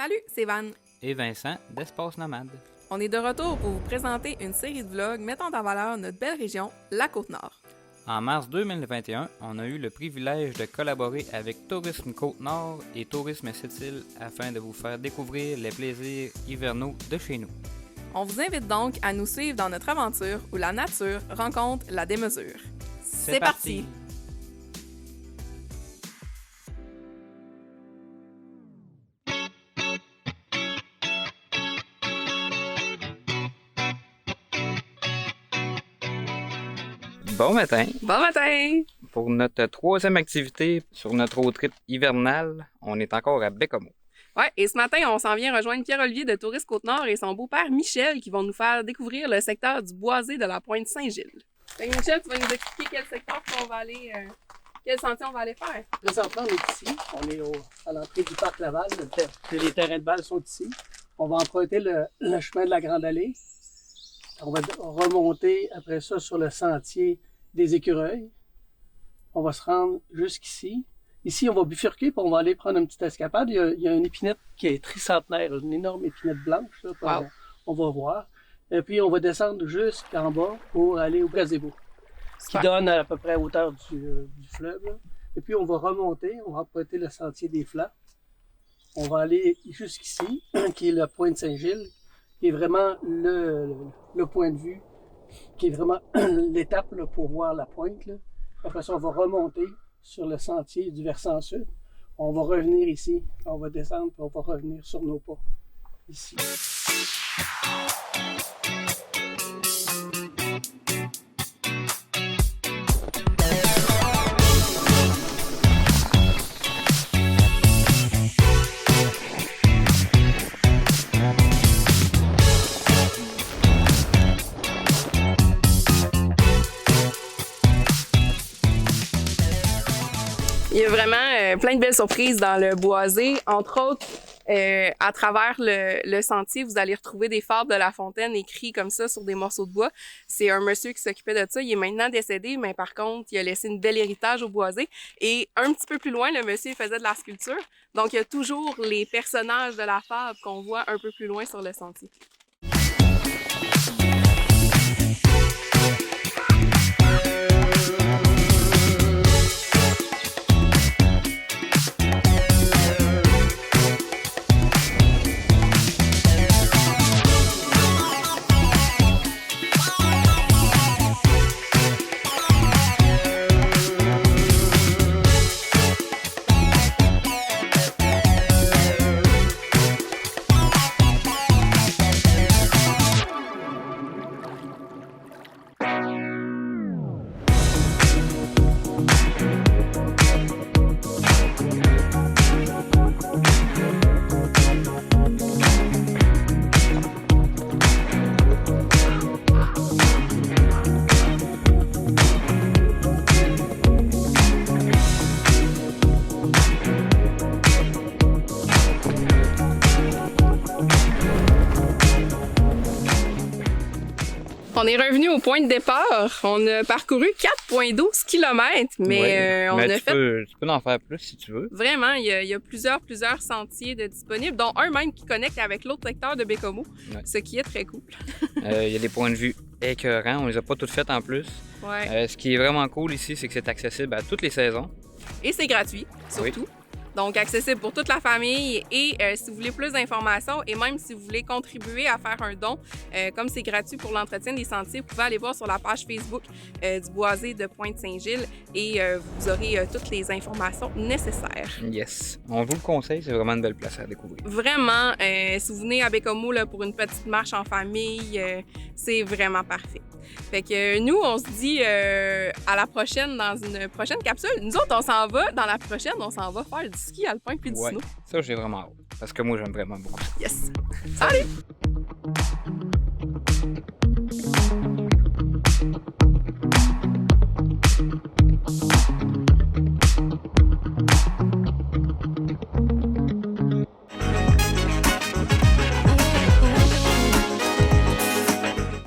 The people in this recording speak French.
Salut, c'est Van. Et Vincent d'Espace Nomade. On est de retour pour vous présenter une série de vlogs mettant en valeur notre belle région, la Côte-Nord. En mars 2021, on a eu le privilège de collaborer avec Tourisme Côte-Nord et Tourisme Sept-Îles afin de vous faire découvrir les plaisirs hivernaux de chez nous. On vous invite donc à nous suivre dans notre aventure où la nature rencontre la démesure. C'est parti! Bon matin! Bon matin! Pour notre troisième activité sur notre road trip hivernal, on est encore à Bécomo. Ouais, et ce matin, on s'en vient rejoindre Pierre-Olivier de Tourisme Côte-Nord et son beau-père Michel qui vont nous faire découvrir le secteur du Boisé de la Pointe-Saint-Gilles. Fait que Michel, tu vas nous expliquer quel secteur on va aller, quel sentier on va aller faire. Présentement, on est ici. On est à l'entrée du parc Laval. Les terrains de balle sont ici. On va emprunter le chemin de la Grande Allée. On va remonter après ça sur le sentier des Écureuils. On va se rendre jusqu'ici. Ici, on va bifurquer puis on va aller prendre une petite escapade. Il y a une épinette qui est tricentenaire, une énorme épinette blanche. Là, Wow. On va voir. Et puis, on va descendre jusqu'en bas pour aller au gazebo, qui Super. donne à peu près à hauteur du fleuve. Là. Et puis, on va remonter, on va emprunter le sentier des Flancs. On va aller jusqu'ici, qui est le Pointe-Saint-Gilles, qui est vraiment le point de vue, qui est vraiment l'étape là, pour voir la pointe. Là. Après ça, on va remonter sur le sentier du versant sud. On va revenir ici, on va descendre, puis on va revenir sur nos pas, ici. Il y a vraiment plein de belles surprises dans le Boisé. Entre autres, à travers le sentier, vous allez retrouver des fables de La Fontaine écrits comme ça sur des morceaux de bois. C'est un monsieur qui s'occupait de ça. Il est maintenant décédé, mais par contre, il a laissé une belle héritage au Boisé. Et un petit peu plus loin, le monsieur faisait de la sculpture. Donc, il y a toujours les personnages de la fable qu'on voit un peu plus loin sur le sentier. On est revenu au point de départ. On a parcouru 4,12 km, mais on mais a tu peux en faire plus si tu veux. Vraiment, il y a plusieurs sentiers de disponibles, dont un même qui connecte avec l'autre secteur de Bécomo, Ouais. ce qui est très cool. Il y a des points de vue écœurants, on les a pas toutes faites en plus. Ouais. Ce qui est vraiment cool ici, c'est que c'est accessible à toutes les saisons. Et c'est gratuit, surtout. Donc, accessible pour toute la famille. Et si vous voulez plus d'informations et même si vous voulez contribuer à faire un don, comme c'est gratuit pour l'entretien des sentiers, vous pouvez aller voir sur la page Facebook du Boisé de Pointe-Saint-Gilles et vous aurez toutes les informations nécessaires. Yes. On vous le conseille, c'est vraiment une belle place à découvrir. Vraiment, si vous venez à Bécomo là, pour une petite marche en famille, c'est vraiment parfait. Fait que nous, on se dit à la prochaine dans une prochaine capsule. Nous autres, on s'en va, dans la prochaine, on s'en va faire du ski alpin puis du Ouais. snow. Ça, j'ai vraiment hâte. Parce que moi, j'aime vraiment beaucoup. Yes! Salut!